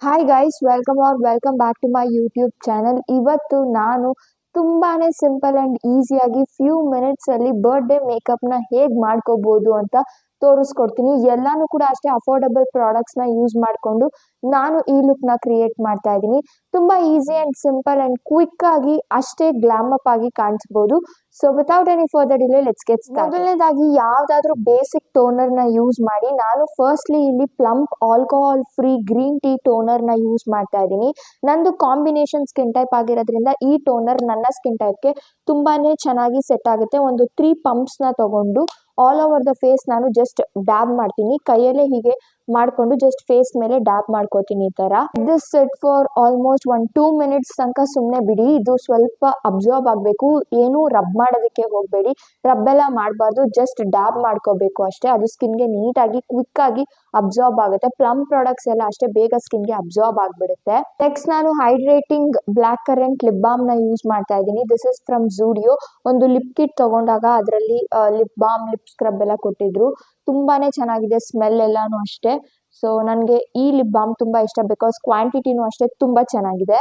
Hi guys, welcome back to my YouTube channel. ಇವತ್ತು ನಾನು ತುಂಬಾನೇ ಸಿಂಪಲ್ ಅಂಡ್ ಈಸಿಯಾಗಿ ಫ್ಯೂ ಮಿನಿಟ್ಸ್ ಅಲ್ಲಿ ಬರ್ಡೇ ಮೇಕಪ್ ನ ಹೇಗ್ ಮಾಡ್ಕೋಬಹುದು ಅಂತ ತೋರಿಸ್ಕೊಡ್ತೀನಿ. ಎಲ್ಲಾನು ಕೂಡ ಅಷ್ಟೇ ಅಫೋರ್ಡಬಲ್ ಪ್ರಾಡಕ್ಟ್ಸ್ ನ ಯೂಸ್ ಮಾಡ್ಕೊಂಡು ನಾನು ಈ ಲುಕ್ ನ ಕ್ರಿಯೇಟ್ ಮಾಡ್ತಾ ಇದ್ದೀನಿ. ತುಂಬಾ easy and simple and quick ಆಗಿ ಅಷ್ಟೇ ಗ್ಲಾಮ್ ಅಪ್ ಆಗಿ ಕಾಣಿಸಬಹುದು. So without any further delay let's get start. ಮೊದಲನೇದಾಗಿ ಯಾವ್ದಾದ್ರು ಬೇಸಿಕ್ ಟೋನರ್ ನ ಯೂಸ್ ಮಾಡಿ. ನಾನು ಫಸ್ಟ್ಲಿ ಇಲ್ಲಿ plump alcohol free green tea toner ನ ಯೂಸ್ ಮಾಡ್ತಾ ಇದ್ದೀನಿ. ನಂದು ಕಾಂಬಿನೇಷನ್ ಸ್ಕಿನ್ ಟೈಪ್ ಆಗಿರೋದ್ರಿಂದ ಈ ಟೋನರ್ ನನ್ನ ಸ್ಕಿನ್ ಟೈಪ್ಗೆ ತುಂಬಾನೇ ಚೆನ್ನಾಗಿ ಸೆಟ್ ಆಗುತ್ತೆ. ಒಂದು 3 ಪಂಪ್ಸ್ ನ ತಗೊಂಡು ಆಲ್ ಓವರ್ ದ ಫೇಸ್ ನಾನು ಜಸ್ಟ್ ಡ್ಯಾಬ್ ಮಾಡ್ತೀನಿ. ಕೈಯಲ್ಲೇ ಹೀಗೆ ಮಾಡ್ಕೊಂಡು ಜಸ್ಟ್ ಫೇಸ್ ಮೇಲೆ ಡ್ಯಾಬ್ ಮಾಡ್ಕೋತೀನಿ. ಈ ತರ this set for almost 1-2 minutes ತನಕ ಸುಮ್ಮನೆ ಬಿಡಿ. ಇದು ಸ್ವಲ್ಪ ಅಬ್ಸರ್ವ್ ಆಗಬೇಕು. ಏನು ರಬ್ ಮಾಡೋದಕ್ಕೆ ಹೋಗಬೇಡಿ, ರಬ್ ಎಲ್ಲ ಮಾಡಬಾರ್ದು. ಜಸ್ಟ್ ಡ್ಯಾಬ್ ಮಾಡ್ಕೋಬೇಕು ಅಷ್ಟೇ. ಅದು ಸ್ಕಿನ್ಗೆ ನೀಟಾಗಿ ಕ್ವಿಕ್ ಆಗಿ ಅಬ್ಸಾರ್ಬ್ ಆಗುತ್ತೆ. ಪ್ಲಮ್ ಪ್ರಾಡಕ್ಟ್ಸ್ ಎಲ್ಲ ಅಷ್ಟೇ ಬೇಗ ಸ್ಕಿನ್ಗೆ ಅಬ್ಸಾರ್ಬ್ ಆಗಿಬಿಡುತ್ತೆ. ನೆಕ್ಸ್ಟ್ ನಾನು hydrating blackcurrant lip balm ನ ಯೂಸ್ ಮಾಡ್ತಾ ಇದ್ದೀನಿ. This is from Zudio. ಒಂದು ಲಿಪ್ ಕಿಟ್ ತಗೊಂಡಾಗ ಅದರಲ್ಲಿ ಲಿಪ್ ಬಾಮ್, ಲಿಪ್ ಸ್ಕ್ರಬ್ ಎಲ್ಲ ಕೊಟ್ಟಿದ್ರು. ತುಂಬಾನೇ ಚೆನ್ನಾಗಿದೆ, ಸ್ಮೆಲ್ ಎಲ್ಲಾನು ಅಷ್ಟೇ. ಸೊ ನನಗೆ ಈ ಲಿಪ್ ಬಾಮ್ ತುಂಬಾ ಇಷ್ಟ, ಬಿಕಾಸ್ ಕ್ವಾಂಟಿಟಿನೂ ಅಷ್ಟೇ ತುಂಬಾ ಚೆನ್ನಾಗಿದೆ.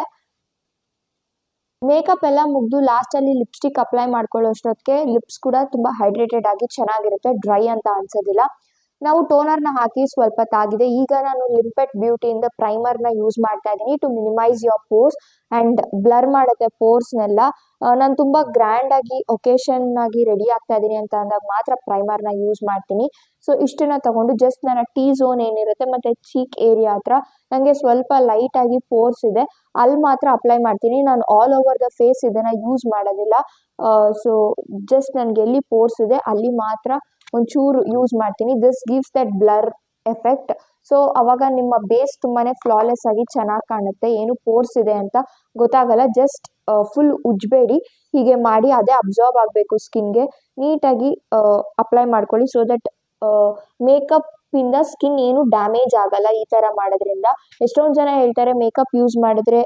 ಮೇಕಪ್ ಎಲ್ಲ ಮುಗ್ದು ಲಾಸ್ಟ್ ಅಲ್ಲಿ ಲಿಪ್ಸ್ಟಿಕ್ ಅಪ್ಲೈ ಮಾಡ್ಕೊಳ್ಳೋ ಅಷ್ಟೊತ್ತಿಗೆ ಲಿಪ್ಸ್ ಕೂಡ ತುಂಬಾ ಹೈಡ್ರೇಟೆಡ್ ಆಗಿ ಚೆನ್ನಾಗಿರುತ್ತೆ, ಡ್ರೈ ಅಂತ ಅನ್ಸೋದಿಲ್ಲ. ನಾವು ಟೋನರ್ ನ ಹಾಕಿ ಸ್ವಲ್ಪ ತಾಗಿದೆ. ಈಗ ನಾನು ಲಿಂಪೆಟ್ ಬ್ಯೂಟಿಯಿಂದ ಪ್ರೈಮರ್ ನ ಯೂಸ್ ಮಾಡ್ತಾ ಇದ್ದೀನಿ to minimise your pores and blur ಮಾಡುತ್ತೆ ಪೋರ್ಸ್ನೆಲ್ಲ. ನಾನು ತುಂಬಾ ಗ್ರ್ಯಾಂಡ್ ಆಗಿ ಒಕೇಶನ್ ಆಗಿ ರೆಡಿ ಆಗ್ತಾ ಇದ್ದೀನಿ ಅಂತ ಅಂದಾಗ ಮಾತ್ರ ಪ್ರೈಮರ್ ನ ಯೂಸ್ ಮಾಡ್ತೀನಿ. ಸೊ ಇಷ್ಟನ್ನ ತಗೊಂಡು ಜಸ್ಟ್ ನನ್ನ ಟೀ ಝೋನ್ ಏನಿರುತ್ತೆ ಮತ್ತೆ ಚೀಕ್ ಏರಿಯಾ ಹತ್ರ ನಂಗೆ ಸ್ವಲ್ಪ ಲೈಟ್ ಆಗಿ ಪೋರ್ಸ್ ಇದೆ, ಅಲ್ಲಿ ಮಾತ್ರ ಅಪ್ಲೈ ಮಾಡ್ತೀನಿ. ನಾನು ಆಲ್ ಓವರ್ ದ ಫೇಸ್ ಇದನ್ನ ಯೂಸ್ ಮಾಡೋದಿಲ್ಲ. ಸೊ ಜಸ್ಟ್ ನನ್ಗೆ ಎಲ್ಲಿ ಪೋರ್ಸ್ ಇದೆ ಅಲ್ಲಿ ಮಾತ್ರ ಒಂಚೂರು ಯೂಸ್ ಮಾಡ್ತೀನಿ. This gives that blur effect. So ಅವಾಗ ನಿಮ್ಮ ಬೇಸ್ ತುಂಬಾನೇ ಫ್ಲಾಲೆಸ್ ಆಗಿ ಚೆನ್ನಾಗಿ ಕಾಣುತ್ತೆ. ಏನು ಪೋರ್ಸ್ ಇದೆ ಅಂತ ಗೊತ್ತಾಗಲ್ಲ. ಜಸ್ಟ್ ಫುಲ್ ಉಜ್ಬೇಡಿ, ಹೀಗೆ ಮಾಡಿ ಅದೇ ಅಬ್ಸಾರ್ಬ್ ಆಗಬೇಕು ಸ್ಕಿನ್ಗೆ. ನೀಟಾಗಿ ಅಪ್ಲೈ ಮಾಡ್ಕೊಳ್ಳಿ. ಸೊ ದಟ್ ಮೇಕಪ್ ಇಂದ ಸ್ಕಿನ್ ಏನು ಡ್ಯಾಮೇಜ್ ಆಗಲ್ಲ ಈ ತರ ಮಾಡೋದ್ರಿಂದ. ಎಷ್ಟೊಂದು ಜನ ಹೇಳ್ತಾರೆ ಮೇಕಪ್ ಯೂಸ್ ಮಾಡಿದ್ರೆ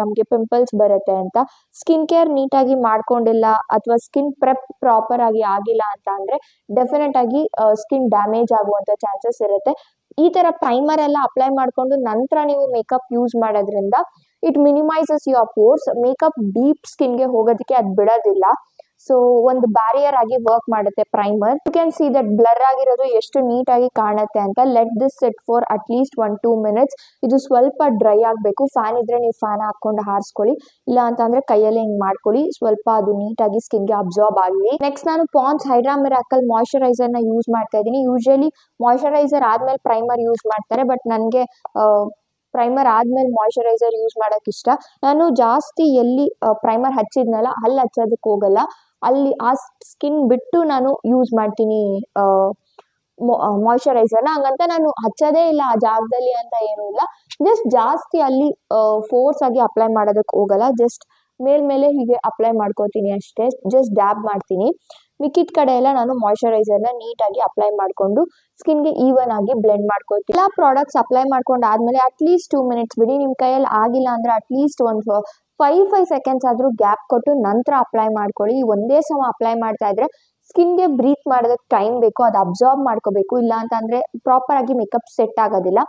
ನಮ್ಗೆ ಪಿಂಪಲ್ಸ್ ಬರುತ್ತೆ ಅಂತ. ಸ್ಕಿನ್ ಕೇರ್ ನೀಟಾಗಿ ಮಾಡ್ಕೊಂಡಿಲ್ಲ ಅಥವಾ ಸ್ಕಿನ್ ಪ್ರೆಪ್ ಪ್ರಾಪರ್ ಆಗಿ ಆಗಿಲ್ಲ ಅಂತ ಅಂದ್ರೆ ಡೆಫಿನೆಟ್ ಆಗಿ ಸ್ಕಿನ್ ಡ್ಯಾಮೇಜ್ ಆಗುವಂತ ಚಾನ್ಸಸ್ ಇರುತ್ತೆ. ಈ ತರ ಪ್ರೈಮರ್ ಎಲ್ಲ ಅಪ್ಲೈ ಮಾಡ್ಕೊಂಡು ನಂತರ ನೀವು ಮೇಕಪ್ ಯೂಸ್ ಮಾಡೋದ್ರಿಂದ it minimises your pores. Makeup deep ಸ್ಕಿನ್ಗೆ ಹೋಗೋದಕ್ಕೆ ಅದು ಬಿಡೋದಿಲ್ಲ. ಸೊ ಒಂದು ಬ್ಯಾರಿಯರ್ ಆಗಿ ವರ್ಕ್ ಮಾಡುತ್ತೆ primer. You can see that blur ಆಗಿರೋದು ಎಷ್ಟು ನೀಟಾಗಿ ಕಾಣುತ್ತೆ ಅಂತ. Let this set for at least 1-2 minutes. ಇದು ಸ್ವಲ್ಪ ಡ್ರೈ ಆಗಬೇಕು. ಫ್ಯಾನ್ ಇದ್ರೆ ನೀವು ಫ್ಯಾನ್ ಹಾಕೊಂಡು ಹಾರಿಸ್ಕೊಳ್ಳಿ, ಇಲ್ಲ ಅಂತ ಅಂದ್ರೆ ಕೈಯಲ್ಲಿ ಹಿಂಗ್ ಮಾಡ್ಕೊಳ್ಳಿ. ಸ್ವಲ್ಪ ಅದು ನೀಟಾಗಿ ಸ್ಕಿನ್ಗೆ ಅಬ್ಸಾರ್ಬ್ ಆಗಲಿ. ನೆಕ್ಸ್ಟ್ ನಾನು ಪಾಂಡ್ಸ್ ಹೈಡ್ರಾ ಮಿರಾಕಲ್ ಮಾಯಿಶ್ಚರೈಸರ್ ನ ಯೂಸ್ ಮಾಡ್ತಾ ಇದ್ದೀನಿ. ಯೂಶಲಿ ಮಾಯಿಶ್ಚರೈಸರ್ ಆದ್ಮೇಲೆ ಪ್ರೈಮರ್ ಯೂಸ್ ಮಾಡ್ತಾರೆ, ಬಟ್ ನನಗೆ ಪ್ರೈಮರ್ ಆದ್ಮೇಲೆ ಮಾಯಿಶ್ಚರೈಸರ್ ಯೂಸ್ ಮಾಡಕ್ ಇಷ್ಟ. ನಾನು ಜಾಸ್ತಿ ಎಲ್ಲಿ ಪ್ರೈಮರ್ ಹಚ್ಚಿದ್ನಲ್ಲ ಅಲ್ಲಿ ಹಚ್ಚೋದಕ್ಕೆ ಹೋಗಲ್ಲ. ಅಲ್ಲಿ ಆ ಸ್ಕಿನ್ ಬಿಟ್ಟು ನಾನು ಯೂಸ್ ಮಾಡ್ತೀನಿ ಮಾಯಿಶ್ಚರೈಸರ್ನ. ಹಂಗಂತ ನಾನು ಹಚ್ಚೋದೇ ಇಲ್ಲ ಆ ಜಾಗದಲ್ಲಿ ಅಂತ ಏನೂ ಇಲ್ಲ. ಜಸ್ಟ್ ಜಾಸ್ತಿ ಅಲ್ಲಿ ಫೋರ್ಸ್ ಆಗಿ ಅಪ್ಲೈ ಮಾಡೋದಕ್ಕೆ ಹೋಗಲ್ಲ. ಜಸ್ಟ್ ಮೇಲ್ಮೇಲೆ ಹೀಗೆ ಅಪ್ಲೈ ಮಾಡ್ಕೋತೀನಿ ಅಷ್ಟೇ. ಜಸ್ಟ್ ಡ್ಯಾಬ್ ಮಾಡ್ತೀನಿ. ಮಿಕ್ಕಿದ ಕಡೆ ಎಲ್ಲ ನಾನು ಮಾಯಿಶ್ಚರೈಸರ್ನ ನೀಟಾಗಿ ಅಪ್ಲೈ ಮಾಡ್ಕೊಂಡು ಸ್ಕಿನ್ಗೆ ಈವನ್ ಆಗಿ ಬ್ಲೆಂಡ್ ಮಾಡ್ಕೊಳ್ತೀನಿ. ಎಲ್ಲ ಪ್ರಾಡಕ್ಟ್ಸ್ ಅಪ್ಲೈ ಮಾಡ್ಕೊಂಡು ಆದ್ಮೇಲೆ ಅಟ್ಲೀಸ್ಟ್ 2 ಮಿನಿಟ್ಸ್ ಬಿಡಿ. ನಿಮ್ ಕೈಯಲ್ಲಿ ಆಗಿಲ್ಲ ಅಂದ್ರೆ ಅಟ್ಲೀಸ್ಟ್ ಒಂದು 5 ಸೆಕೆಂಡ್ಸ್ ಆದ್ರೂ ಗ್ಯಾಪ್ ಕೊಟ್ಟು ನಂತರ ಅಪ್ಲೈ ಮಾಡ್ಕೊಳ್ಳಿ. ಒಂದೇ ಸಮ ಅಪ್ಲೈ ಮಾಡ್ತಾ ಇದ್ರೆ ಸ್ಕಿನ್ಗೆ ಬ್ರೀತ್ ಮಾಡೋದಕ್ಕೆ ಟೈಮ್ ಬೇಕು, ಅದು ಅಬ್ಸಾರ್ಬ್ ಮಾಡ್ಕೋಬೇಕು. ಇಲ್ಲ ಅಂತ ಅಂದ್ರೆ ಪ್ರಾಪರ್ ಆಗಿ ಮೇಕಪ್ ಸೆಟ್ ಆಗೋದಿಲ್ಲ.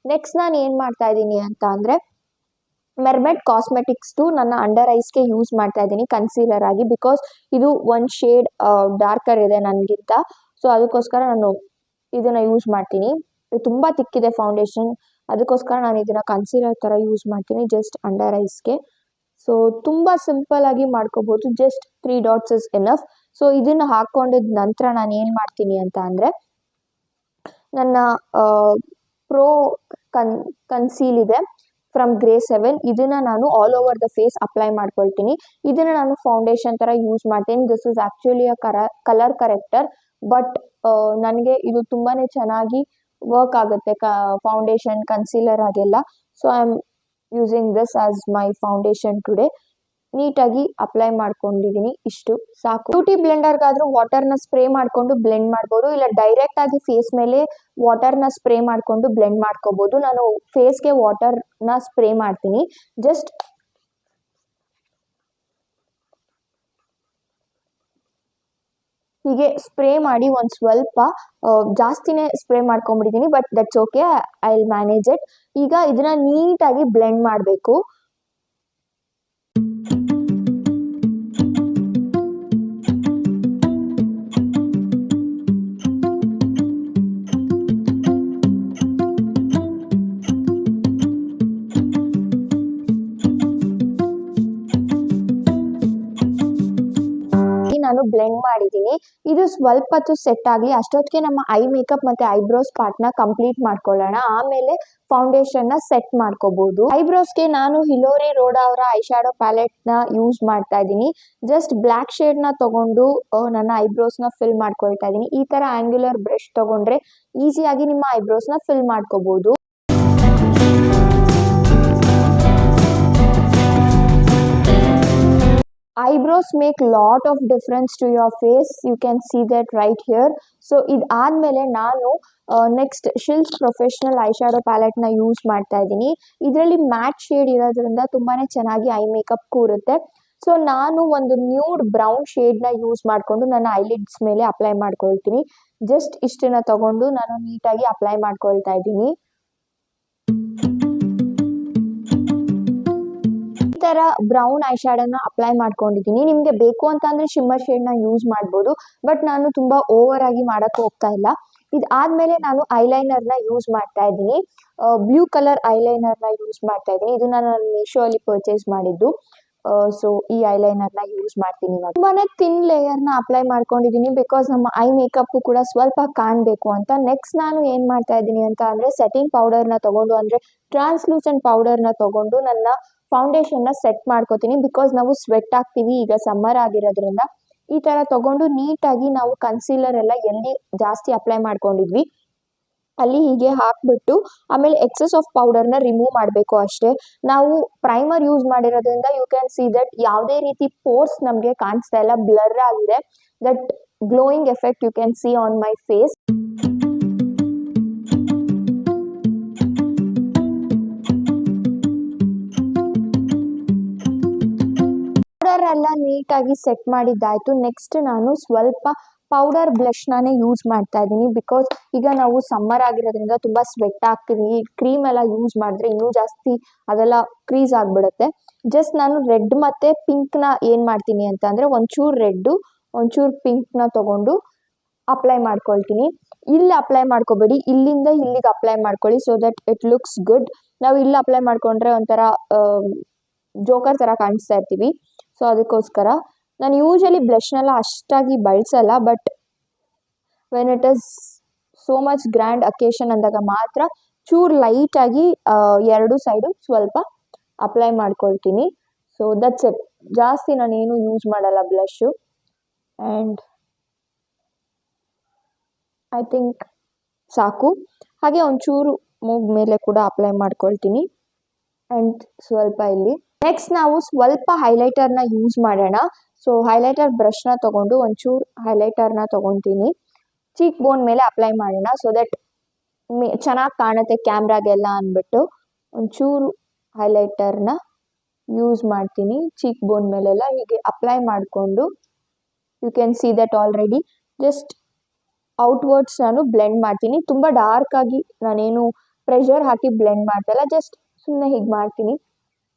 ನೆಕ್ಸ್ಟ್ ನಾನು ಏನ್ ಮಾಡ್ತಾ ಇದ್ದೀನಿ ಅಂತ ಅಂದ್ರೆ ಮೆರ್ಮೆಡ್ ಕಾಸ್ಮೆಟಿಕ್ಸ್ ನನ್ನ ಅಂಡರ್ ಐಸ್ಗೆ ಯೂಸ್ ಮಾಡ್ತಾ ಇದ್ದೀನಿ ಕನ್ಸೀಲರ್ ಆಗಿ. ಬಿಕಾಸ್ ಇದು ಒಂದು ಶೇಡ್ ಡಾರ್ಕರ್ ಇದೆ ನನಗಿಂತ. ಸೊ ಅದಕ್ಕೋಸ್ಕರ ನಾನು ಇದನ್ನ ಯೂಸ್ ಮಾಡ್ತೀನಿ. ಇದು ತುಂಬಾ ತಿಕ್ಕಿದೆ ಫೌಂಡೇಶನ್, ಅದಕ್ಕೋಸ್ಕರ ನಾನು ಇದನ್ನ ಕನ್ಸೀಲರ್ ತರ ಯೂಸ್ ಮಾಡ್ತೀನಿ ಜಸ್ಟ್ ಅಂಡರ್ ಐಸ್ಗೆ. ಸೊ ತುಂಬಾ ಸಿಂಪಲ್ ಆಗಿ ಮಾಡ್ಕೋಬಹುದು. Just 3 dots is enough. So ಇದನ್ನ ಹಾಕೊಂಡಿದ ನಂತರ ನಾನು ಏನ್ ಮಾಡ್ತೀನಿ ಅಂತ ಅಂದ್ರೆ ನನ್ನ ಪ್ರೋ ಕನ್ಸೀಲ್ ಇದೆ ಫ್ರಮ್ ಗ್ರೇ 7. ಇದನ್ನ ನಾನು all over the face apply ಮಾಡ್ಕೊಳ್ತೀನಿ. ಇದನ್ನ ನಾನು ಫೌಂಡೇಶನ್ ತರ ಯೂಸ್ ಮಾಡ್ತೀನಿ. This is actually a colour corrector, but ನನಗೆ ಇದು ತುಂಬಾನೇ ಚೆನ್ನಾಗಿ ವರ್ಕ್ ಆಗುತ್ತೆ ಫೌಂಡೇಶನ್ ಕನ್ಸೀಲರ್ ಆಗೆಲ್ಲ. So I am using this as my foundation today. ನೀಟಾಗಿ ಅಪ್ಲೈ ಮಾಡ್ಕೊಂಡಿದೀನಿ. ಇಷ್ಟು ಸಾಕು. ಬ್ಯೂಟಿ ಬ್ಲೆಂಡರ್ಗಾದ್ರೂ ವಾಟರ್ನ ಸ್ಪ್ರೇ ಮಾಡ್ಕೊಂಡು ಬ್ಲೆಂಡ್ ಮಾಡ್ಬೋದು, ಇಲ್ಲ ಡೈರೆಕ್ಟ್ ಆಗಿ ಫೇಸ್ ಮೇಲೆ ವಾಟರ್ನ ಸ್ಪ್ರೇ ಮಾಡ್ಕೊಂಡು ಬ್ಲೆಂಡ್ ಮಾಡ್ಕೋಬಹುದು. ನಾನು ಫೇಸ್ಗೆ ವಾಟರ್ನ ಸ್ಪ್ರೇ ಮಾಡ್ತೀನಿ. ಜಸ್ಟ್ ಹೀಗೆ ಸ್ಪ್ರೇ ಮಾಡಿ ಒಂದು ಸ್ವಲ್ಪ ಜಾಸ್ತಿನೇ ಸ್ಪ್ರೇ ಮಾಡ್ಕೊಂಡ್ಬಿಟ್ಟಿದ್ದೀನಿ, but that's okay, I will manage it. ಈಗ ಇದನ್ನ ನೀಟಾಗಿ ಬ್ಲೆಂಡ್ ಮಾಡಬೇಕು. ನಾನು ಬ್ಲೆಂಡ್ ಮಾಡಿದ್ದೀನಿ. ಇದು ಸ್ವಲ್ಪ ಹೊತ್ತು ಸೆಟ್ ಆಗಲಿ, ಅಷ್ಟೊತ್ತಿಗೆ ನಮ್ಮ ಐ ಮೇಕಪ್ ಮತ್ತೆ ಐಬ್ರೋಸ್ ಪಾರ್ಟ್ನ ಕಂಪ್ಲೀಟ್ ಮಾಡ್ಕೊಳ್ಳೋಣ. ಆಮೇಲೆ ಫೌಂಡೇಶನ್ ನ ಸೆಟ್ ಮಾಡ್ಕೋಬಹುದು. ಐಬ್ರೋಸ್ಗೆ ನಾನು ಹಿಲೋರಿ ರೋಡಾ ಅವರ ಐ ಶ್ಯಾಡೋ ಪ್ಯಾಲೆಟ್ ನ ಯೂಸ್ ಮಾಡ್ತಾ ಇದ್ದೀನಿ. ಜಸ್ಟ್ ಬ್ಲಾಕ್ ಶೇಡ್ ನ ತಗೊಂಡು ನನ್ನ ಐಬ್ರೋಸ್ ನ ಫಿಲ್ ಮಾಡ್ಕೊಳ್ತಾ ಇದ್ದೀನಿ. ಈ ತರ ಆಂಗ್ಯುಲರ್ ಬ್ರಷ್ ತಗೊಂಡ್ರೆ ಈಸಿಯಾಗಿ ನಿಮ್ಮ ಐಬ್ರೋಸ್ ನ ಫಿಲ್ ಮಾಡ್ಕೋಬಹುದು. Eyebrows make lot of difference to your face. You can see that right here. So ಇದಾದ್ಮೇಲೆ ನಾನು next Shills Professional eye shadow palette ನ ಯೂಸ್ ಮಾಡ್ತಾ ಇದ್ದೀನಿ. ಇದರಲ್ಲಿ ಮ್ಯಾಟ್ ಶೇಡ್ ಇರೋದ್ರಿಂದ ತುಂಬಾನೇ ಚೆನ್ನಾಗಿ ಐ ಮೇಕಪ್ ಕೂರುತ್ತೆ. ಸೊ ನಾನು ಒಂದು ನ್ಯೂಡ್ ಬ್ರೌನ್ ಶೇಡ್ ನ ಯೂಸ್ ಮಾಡ್ಕೊಂಡು ನನ್ನ ಐಲಿಡ್ಸ್ ಮೇಲೆ ಅಪ್ಲೈ ಮಾಡ್ಕೊಳ್ತೀನಿ. ಜಸ್ಟ್ ಇಷ್ಟನ್ನ ತಗೊಂಡು ನಾನು ನೀಟಾಗಿ ಅಪ್ಲೈ ಮಾಡ್ಕೊಳ್ತಾ ಇದ್ದೀನಿ. ಈ ತರ ಬ್ರೌನ್ ಐ ಶ್ಯಾಡೋನ ಅಪ್ಲೈ ಮಾಡ್ಕೊಂಡಿದ್ದೀನಿ. ನಿಮ್ಗೆ ಬೇಕು ಅಂತ ಅಂದ್ರೆ ಶಿಮ್ಮರ್ ಶೇಡ್ ನ ಯೂಸ್ ಮಾಡ್ಬೋದು, ಬಟ್ ನಾನು ತುಂಬಾ ಓವರ್ ಆಗಿ ಮಾಡಕ್ ಹೋಗ್ತಾ ಇಲ್ಲ. ಇದಾದ್ಮೇಲೆ ನಾನು ಐಲೈನರ್ ನ ಯೂಸ್ ಮಾಡ್ತಾ ಇದ್ದೀನಿ. ಬ್ಲೂ ಕಲರ್ ಐಲೈನರ್ ನ ಯೂಸ್ ಮಾಡ್ತಾ ಇದ್ದೀನಿ. ಇದು ನಾನು ಮೀಶೋ ಅಲ್ಲಿ ಪರ್ಚೇಸ್ ಮಾಡಿದ್ದು. ಸೊ ಈ ಐಲೈನರ್ ನ ಯೂಸ್ ಮಾಡ್ತೀನಿ. ತುಂಬಾನೇ ಥಿನ್ ಲೇಯರ್ ನ ಅಪ್ಲೈ ಮಾಡ್ಕೊಂಡಿದ್ದೀನಿ, ಬಿಕಾಸ್ ನಮ್ಮ ಐ ಮೇಕಪ್ ಕೂಡ ಸ್ವಲ್ಪ ಕಾಣಬೇಕು ಅಂತ. ನೆಕ್ಸ್ಟ್ ನಾನು ಏನ್ ಮಾಡ್ತಾ ಇದ್ದೀನಿ ಅಂತ ಅಂದ್ರೆ ಸೆಟ್ಟಿಂಗ್ ಪೌಡರ್ ನ ತಗೊಂಡು, ಅಂದ್ರೆ ಟ್ರಾನ್ಸ್ಲೂಸೆಂಟ್ ಪೌಡರ್ ನ ತಗೊಂಡು ನನ್ನ ಫೌಂಡೇಶನ್ ನ ಸೆಟ್ ಮಾಡ್ಕೋತೀನಿ. ಬಿಕಾಸ್ ನಾವು ಸ್ವೆಟ್ ಆಗ್ತೀವಿ, ಈಗ ಸಮ್ಮರ್ ಆಗಿರೋದ್ರಿಂದ ಈ ತರ ತಗೊಂಡು ನೀಟಾಗಿ ನಾವು ಕನ್ಸೀಲರ್ ಎಲ್ಲ ಎಲ್ಲಿ ಜಾಸ್ತಿ ಅಪ್ಲೈ ಮಾಡ್ಕೊಂಡಿದ್ವಿ ಅಲ್ಲಿ ಹೀಗೆ ಹಾಕ್ಬಿಟ್ಟು ಆಮೇಲೆ ಎಕ್ಸೆಸ್ ಆಫ್ ಪೌಡರ್ ನ ರಿಮೂವ್ ಮಾಡಬೇಕು ಅಷ್ಟೇ. ನಾವು ಪ್ರೈಮರ್ ಯೂಸ್ ಮಾಡಿರೋದ್ರಿಂದ ಯು ಕ್ಯಾನ್ ಸಿ ದಟ್ ಯಾವುದೇ ರೀತಿ ಪೋರ್ಸ್ ನಮಗೆ ಕಾಣಿಸ್ತಾ ಇಲ್ಲ, ಬ್ಲರ್ ಆಗಿದೆ. That glowing effect you can see on my face. ಎಲ್ಲ ನೀಟಾಗಿ ಸೆಟ್ ಮಾಡಿದ್ದಾಯ್ತು. ನೆಕ್ಸ್ಟ್ ನಾನು ಸ್ವಲ್ಪ ಪೌಡರ್ ಬ್ಲಷ್ ನಾನೇ ಯೂಸ್ ಮಾಡ್ತಾ ಇದ್ದೀನಿ. ಬಿಕಾಸ್ ಈಗ ನಾವು ಸಮ್ಮರ್ ಆಗಿರೋದ್ರಿಂದ ತುಂಬಾ ಸ್ವೆಟ್ ಆಗ್ತೀವಿ. ಕ್ರೀಮ್ ಎಲ್ಲ ಯೂಸ್ ಮಾಡಿದ್ರೆ ಇನ್ನೂ ಜಾಸ್ತಿ ಅದೆಲ್ಲ ಕ್ರೀಸ್ ಆಗ್ಬಿಡುತ್ತೆ. ಜಸ್ಟ್ ನಾನು ರೆಡ್ ಮತ್ತೆ ಪಿಂಕ್ ನ ಏನ್ ಮಾಡ್ತೀನಿ ಅಂತ ಅಂದ್ರೆ ಒಂಚೂರು ರೆಡ್ ಒಂಚೂರು ಪಿಂಕ್ ನ ತಗೊಂಡು ಅಪ್ಲೈ ಮಾಡ್ಕೊಳ್ತೀನಿ. ಇಲ್ಲಿ ಅಪ್ಲೈ ಮಾಡ್ಕೋಬೇಡಿ, ಇಲ್ಲಿಂದ ಇಲ್ಲಿಗೆ ಅಪ್ಲೈ ಮಾಡ್ಕೊಳ್ಳಿ, so that it looks good. ನಾವು ಇಲ್ಲಿ ಅಪ್ಲೈ ಮಾಡ್ಕೊಂಡ್ರೆ ಒಂಥರ ಜೋಕರ್ ತರ ಕಾಣಿಸ್ತಾ ಇರ್ತೀವಿ. ಸೊ ಅದಕ್ಕೋಸ್ಕರ ನಾನು ಯೂಶಲಿ ಬ್ಲಷ್ನೆಲ್ಲ ಅಷ್ಟಾಗಿ ಬಳಸಲ್ಲ, but when it is so much grand occasion ಅಂದಾಗ ಮಾತ್ರ ಚೂರ್ ಲೈಟ್ ಆಗಿ ಎರಡು ಸೈಡು ಸ್ವಲ್ಪ ಅಪ್ಲೈ ಮಾಡ್ಕೊಳ್ತೀನಿ. So that's it. ಜಾಸ್ತಿ ನಾನೇನು ಯೂಸ್ ಮಾಡಲ್ಲ ಬ್ಲಷು. ಆ್ಯಂಡ್ ಐ ಥಿಂಕ್ ಸಾಕು. ಹಾಗೆ ಒಂಚೂರು ಮೂಗ್ ಮೇಲೆ ಕೂಡ ಅಪ್ಲೈ ಮಾಡ್ಕೊಳ್ತೀನಿ. ಆ್ಯಂಡ್ ಸ್ವಲ್ಪ ಇಲ್ಲಿ ನೆಕ್ಸ್ಟ್ ನಾವು ಸ್ವಲ್ಪ ಹೈಲೈಟರ್ ನ ಯೂಸ್ ಮಾಡೋಣ. ಸೊ ಹೈಲೈಟರ್ ಬ್ರಷ್ ನ ತಗೊಂಡು ಒಂಚೂರು ಹೈಲೈಟರ್ ನ ತಗೊಂತೀನಿ, ಚೀಕ್ ಬೋನ್ ಮೇಲೆ ಅಪ್ಲೈ ಮಾಡೋಣ. ಸೊ ದಟ್ ಚೆನ್ನಾಗಿ ಕಾಣುತ್ತೆ ಕ್ಯಾಮ್ರಾಗೆಲ್ಲ ಅಂದ್ಬಿಟ್ಟು ಒಂಚೂರು ಹೈಲೈಟರ್ ನ ಯೂಸ್ ಮಾಡ್ತೀನಿ. ಚೀಕ್ ಬೋನ್ ಮೇಲೆಲ್ಲ ಹೀಗೆ ಅಪ್ಲೈ ಮಾಡಿಕೊಂಡು you can see that already. Just outwards ನಾನು ಬ್ಲೆಂಡ್ ಮಾಡ್ತೀನಿ. ತುಂಬಾ ಡಾರ್ಕ್ ಆಗಿ ನಾನೇನು ಪ್ರೆಷರ್ ಹಾಕಿ ಬ್ಲೆಂಡ್ ಮಾಡ್ತಲ್ಲ, ಜಸ್ಟ್ ಸುಮ್ಮನೆ ಹೀಗೆ ಮಾಡ್ತೀನಿ.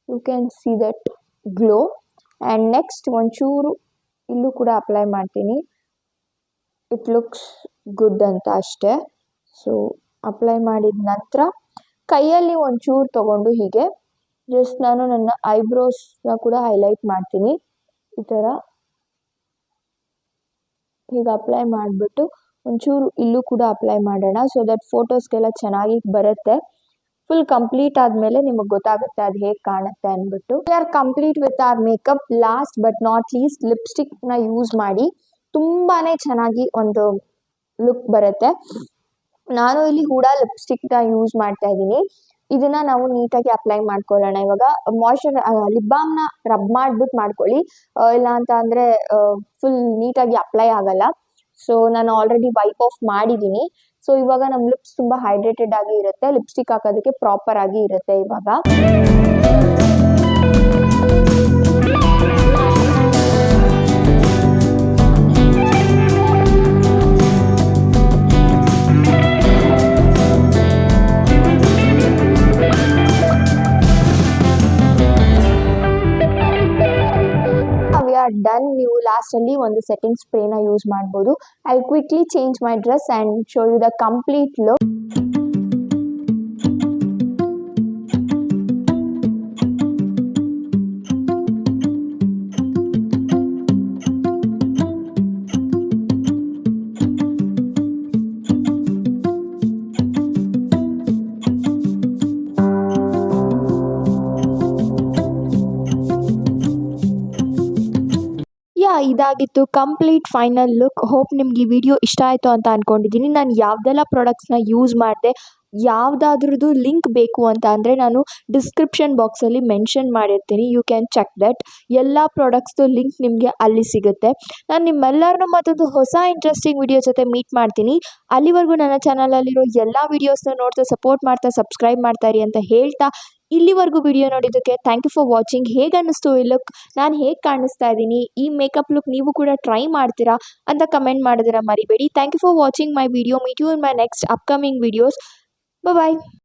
You can see that glow. And next ಒಂಚೂರು ಇಲ್ಲೂ ಕೂಡ ಅಪ್ಲೈ ಮಾಡ್ತೀನಿ. ಇಟ್ ಲುಕ್ಸ್ ಗುಡ್ ಅಂತ ಅಷ್ಟೇ. ಸೊ ಅಪ್ಲೈ ಮಾಡಿದ ನಂತರ ಕೈಯಲ್ಲಿ ಒಂಚೂರು ತಗೊಂಡು ಹೀಗೆ ಜಸ್ಟ್ ನಾನು ನನ್ನ ಐಬ್ರೋಸ್ನ ಕೂಡ ಹೈಲೈಟ್ ಮಾಡ್ತೀನಿ. ಈ ಥರ ಹೀಗೆ ಅಪ್ಲೈ ಮಾಡಿಬಿಟ್ಟು ಒಂಚೂರು ಇಲ್ಲೂ ಕೂಡ ಅಪ್ಲೈ ಮಾಡೋಣ. ಸೊ ದಟ್ ಫೋಟೋಸ್ಗೆಲ್ಲ ಚೆನ್ನಾಗಿ ಬರುತ್ತೆ. ಫುಲ್ ಕಂಪ್ಲೀಟ್ ಆದ್ಮೇಲೆ ನಿಮಗೆ ಗೊತ್ತಾಗುತ್ತೆ ಅದು ಹೇಗೆ ಕಾಣುತ್ತೆ ಅಂದ್ಬಿಟ್ಟು. We are complete with our makeup. Last but not least lipstick ನ ಯೂಸ್ ಮಾಡಿ ತುಂಬಾನೇ ಚೆನ್ನಾಗಿ ಒಂದು ಲುಕ್ ಬರುತ್ತೆ. ನಾನು ಇಲ್ಲಿ ಹೂಡಾ ಲಿಪ್ಸ್ಟಿಕ್ ನ ಯೂಸ್ ಮಾಡ್ತಾ ಇದ್ದೀನಿ. ಇದನ್ನ ನಾವು ನೀಟಾಗಿ ಅಪ್ಲೈ ಮಾಡ್ಕೊಳ್ಳೋಣ. ಇವಾಗ ಮಾಯ್ಶ್ಚರ್ ಲಿಪ್ ಬಾಮ್ ನ ರಬ್ ಮಾಡ್ಬಿಟ್ಟು ಮಾಡ್ಕೊಳ್ಳಿ, ಇಲ್ಲ ಅಂತ ಅಂದ್ರೆ ಫುಲ್ ನೀಟಾಗಿ ಅಪ್ಲೈ ಆಗಲ್ಲ. ಸೊ ನಾನು ಆಲ್ರೆಡಿ ವೈಪ್ ಆಫ್ ಮಾಡಿದ್ದೀನಿ. ಸೊ ಇವಾಗ ನಮ್ಮ ಲಿಪ್ಸ್ ತುಂಬಾ ಹೈಡ್ರೇಟೆಡ್ ಆಗಿ ಇರುತ್ತೆ, ಲಿಪ್ಸ್ಟಿಕ್ ಹಾಕೋದಕ್ಕೆ ಪ್ರಾಪರ್ ಆಗಿ ಇರುತ್ತೆ. ಇವಾಗ ಡನ್, ನೀವು ಲಾಸ್ಟಲ್ಲಿ ಒಂದು ಸೆಟ್ಟಿಂಗ್ ಸ್ಪ್ರೇನ ಯೂಸ್ ಮಾಡ್ಬೋದು. I quickly change my dress and show you the complete look. ಇದಾಗಿತ್ತು ಕಂಪ್ಲೀಟ್ ಫೈನಲ್ ಲುಕ್. ಹೋಪ್ ನಿಮ್ಗೆ ಈ ವಿಡಿಯೋ ಇಷ್ಟ ಆಯಿತು ಅಂತ ಅಂದ್ಕೊಂಡಿದ್ದೀನಿ. ನಾನು ಯಾವುದೆಲ್ಲ ಪ್ರಾಡಕ್ಟ್ಸ್ನ ಯೂಸ್ ಮಾಡಿದೆ, ಯಾವುದಾದ್ರದ್ದು ಲಿಂಕ್ ಬೇಕು ಅಂತ ಅಂದರೆ ನಾನು ಡಿಸ್ಕ್ರಿಪ್ಷನ್ ಬಾಕ್ಸಲ್ಲಿ ಮೆನ್ಷನ್ ಮಾಡಿರ್ತೀನಿ. You can check that. ಎಲ್ಲ ಪ್ರಾಡಕ್ಟ್ಸ್ದು ಲಿಂಕ್ ನಿಮಗೆ ಅಲ್ಲಿ ಸಿಗುತ್ತೆ. ನಾನು ನಿಮ್ಮೆಲ್ಲರನ್ನೂ ಮತ್ತೊಂದು ಹೊಸ ಇಂಟ್ರೆಸ್ಟಿಂಗ್ ವಿಡಿಯೋ ಜೊತೆ ಮೀಟ್ ಮಾಡ್ತೀನಿ. ಅಲ್ಲಿವರೆಗೂ ನನ್ನ ಚಾನಲಲ್ಲಿರೋ ಎಲ್ಲ ವೀಡಿಯೋಸ್ನ ನೋಡ್ತಾ ಸಪೋರ್ಟ್ ಮಾಡ್ತಾ ಸಬ್ಸ್ಕ್ರೈಬ್ ಮಾಡ್ತಾ ಇರಿ ಅಂತ ಹೇಳ್ತಾ, ಇಲ್ಲಿವರೆಗೂ ವಿಡಿಯೋ ನೋಡಿದ್ದಕ್ಕೆ ಥ್ಯಾಂಕ್ ಯು ಫಾರ್ ವಾಚಿಂಗ್. ಹೇಗೆ ಅನ್ನಿಸ್ತು ಈ ಲುಕ್, ನಾನು ಹೇಗೆ ಕಾಣಿಸ್ತಾ ಇದ್ದೀನಿ, ಈ ಮೇಕಪ್ ಲುಕ್ ನೀವು ಕೂಡ ಟ್ರೈ ಮಾಡ್ತೀರಾ ಅಂತ ಕಮೆಂಟ್ ಮಾಡಿದ್ರೆ ಮರಿಬೇಡಿ. Thank you for watching my video. Meet you in my next upcoming videos. Bye.